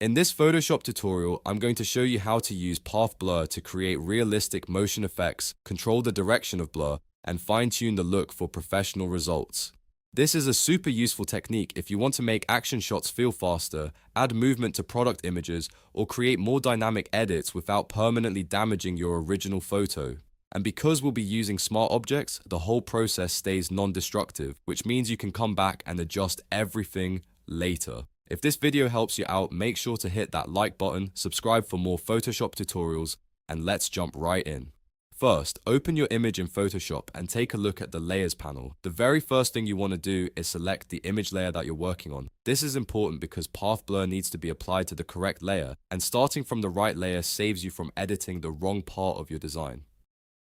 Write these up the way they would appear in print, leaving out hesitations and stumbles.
In this Photoshop tutorial, I'm going to show you how to use path blur to create realistic motion effects, control the direction of blur, and fine-tune the look for professional results. This is a super useful technique if you want to make action shots feel faster, add movement to product images, or create more dynamic edits without permanently damaging your original photo. And because we'll be using smart objects, the whole process stays non-destructive, which means you can come back and adjust everything later. If this video helps you out, make sure to hit that like button, subscribe for more Photoshop tutorials, and let's jump right in. First, open your image in Photoshop and take a look at the Layers panel. The very first thing you want to do is select the image layer that you're working on. This is important because path blur needs to be applied to the correct layer, and starting from the right layer saves you from editing the wrong part of your design.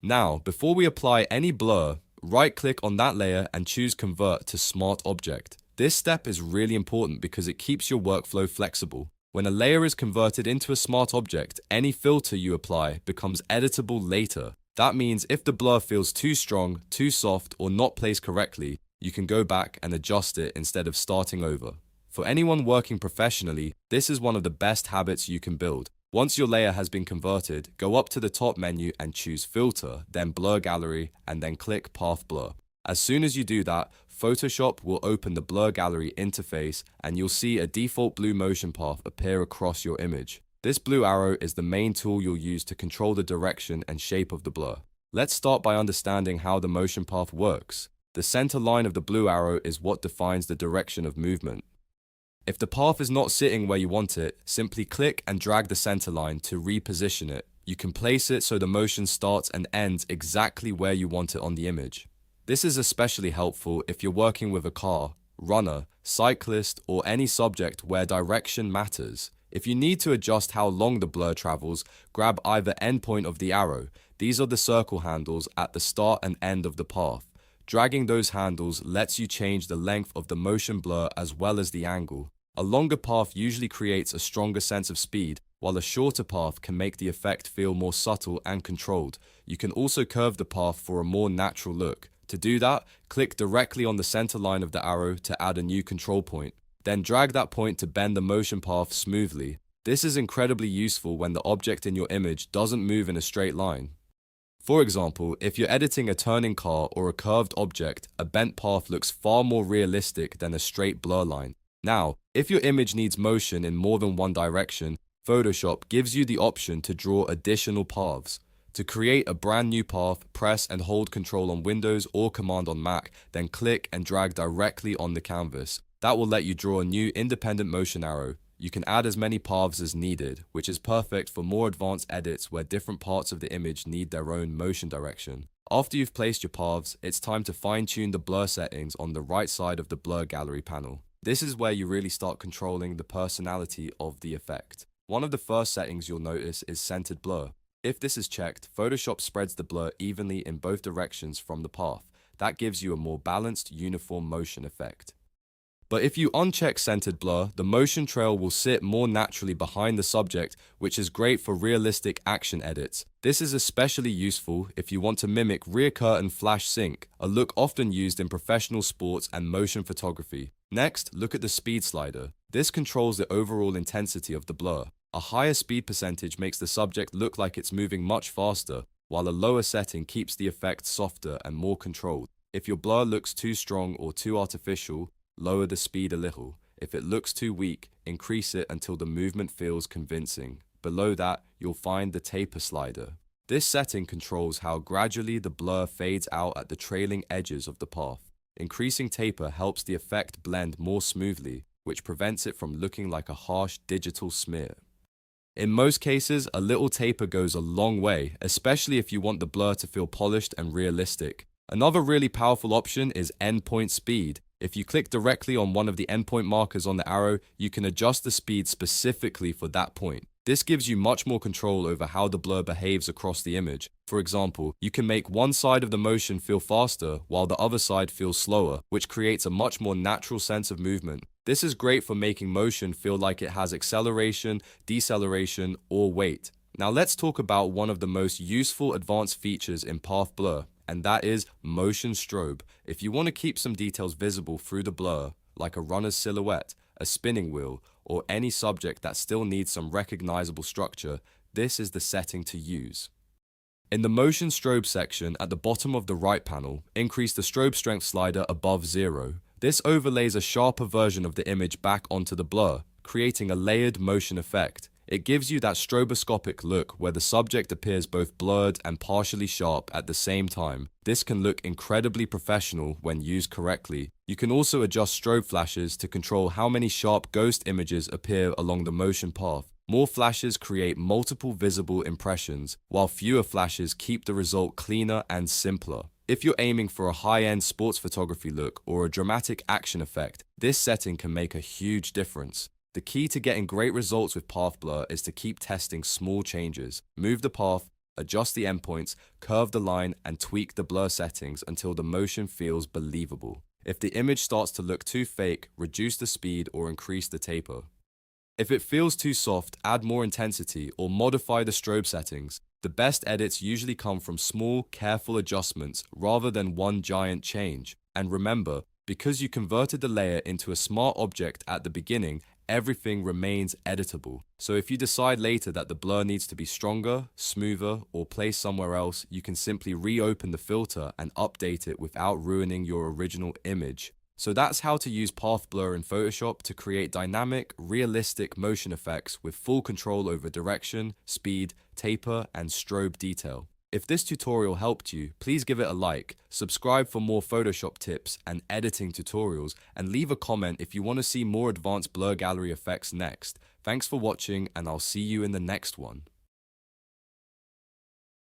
Now, before we apply any blur, right-click on that layer and choose Convert to Smart Object. This step is really important because it keeps your workflow flexible. When a layer is converted into a smart object, any filter you apply becomes editable later. That means if the blur feels too strong, too soft, or not placed correctly, you can go back and adjust it instead of starting over. For anyone working professionally, this is one of the best habits you can build. Once your layer has been converted, go up to the top menu and choose Filter, then Blur Gallery, and then click Path Blur. As soon as you do that, Photoshop will open the Blur Gallery interface and you'll see a default blue motion path appear across your image. This blue arrow is the main tool you'll use to control the direction and shape of the blur. Let's start by understanding how the motion path works. The center line of the blue arrow is what defines the direction of movement. If the path is not sitting where you want it, simply click and drag the center line to reposition it. You can place it so the motion starts and ends exactly where you want it on the image. This is especially helpful if you're working with a car, runner, cyclist, or any subject where direction matters. If you need to adjust how long the blur travels, grab either endpoint of the arrow. These are the circle handles at the start and end of the path. Dragging those handles lets you change the length of the motion blur as well as the angle. A longer path usually creates a stronger sense of speed, while a shorter path can make the effect feel more subtle and controlled. You can also curve the path for a more natural look. To do that, click directly on the center line of the arrow to add a new control point. Then drag that point to bend the motion path smoothly. This is incredibly useful when the object in your image doesn't move in a straight line. For example, if you're editing a turning car or a curved object, a bent path looks far more realistic than a straight blur line. Now, if your image needs motion in more than one direction, Photoshop gives you the option to draw additional paths. To create a brand new path, press and hold Control on Windows or Command on Mac, then click and drag directly on the canvas. That will let you draw a new independent motion arrow. You can add as many paths as needed, which is perfect for more advanced edits where different parts of the image need their own motion direction. After you've placed your paths, it's time to fine-tune the blur settings on the right side of the Blur Gallery panel. This is where you really start controlling the personality of the effect. One of the first settings you'll notice is Centered Blur. If this is checked, Photoshop spreads the blur evenly in both directions from the path. That gives you a more balanced, uniform motion effect. But if you uncheck Centered Blur, the motion trail will sit more naturally behind the subject, which is great for realistic action edits. This is especially useful if you want to mimic rear curtain flash sync, a look often used in professional sports and motion photography. Next, look at the speed slider. This controls the overall intensity of the blur. A higher speed percentage makes the subject look like it's moving much faster, while a lower setting keeps the effect softer and more controlled. If your blur looks too strong or too artificial, lower the speed a little. If it looks too weak, increase it until the movement feels convincing. Below that, you'll find the taper slider. This setting controls how gradually the blur fades out at the trailing edges of the path. Increasing taper helps the effect blend more smoothly, which prevents it from looking like a harsh digital smear. In most cases, a little taper goes a long way, especially if you want the blur to feel polished and realistic. Another really powerful option is endpoint speed. If you click directly on one of the endpoint markers on the arrow, you can adjust the speed specifically for that point. This gives you much more control over how the blur behaves across the image. For example, you can make one side of the motion feel faster while the other side feels slower, which creates a much more natural sense of movement. This is great for making motion feel like it has acceleration, deceleration, or weight. Now let's talk about one of the most useful advanced features in path blur, and that is motion strobe. If you want to keep some details visible through the blur, like a runner's silhouette, a spinning wheel, or any subject that still needs some recognizable structure, this is the setting to use. In the motion strobe section at the bottom of the right panel, increase the strobe strength slider above 0. This overlays a sharper version of the image back onto the blur, creating a layered motion effect. It gives you that stroboscopic look where the subject appears both blurred and partially sharp at the same time. This can look incredibly professional when used correctly. You can also adjust strobe flashes to control how many sharp ghost images appear along the motion path. More flashes create multiple visible impressions, while fewer flashes keep the result cleaner and simpler. If you're aiming for a high-end sports photography look or a dramatic action effect, this setting can make a huge difference. The key to getting great results with path blur is to keep testing small changes. Move the path, adjust the endpoints, curve the line, and tweak the blur settings until the motion feels believable. If the image starts to look too fake, reduce the speed or increase the taper. If it feels too soft, add more intensity or modify the strobe settings. The best edits usually come from small, careful adjustments rather than one giant change. And remember, because you converted the layer into a smart object at the beginning, everything remains editable. So if you decide later that the blur needs to be stronger, smoother, or placed somewhere else, you can simply reopen the filter and update it without ruining your original image. So that's how to use path blur in Photoshop to create dynamic, realistic motion effects with full control over direction, speed, taper, and strobe detail. If this tutorial helped you, please give it a like, subscribe for more Photoshop tips and editing tutorials, and leave a comment if you want to see more advanced blur gallery effects next. Thanks for watching, and I'll see you in the next one.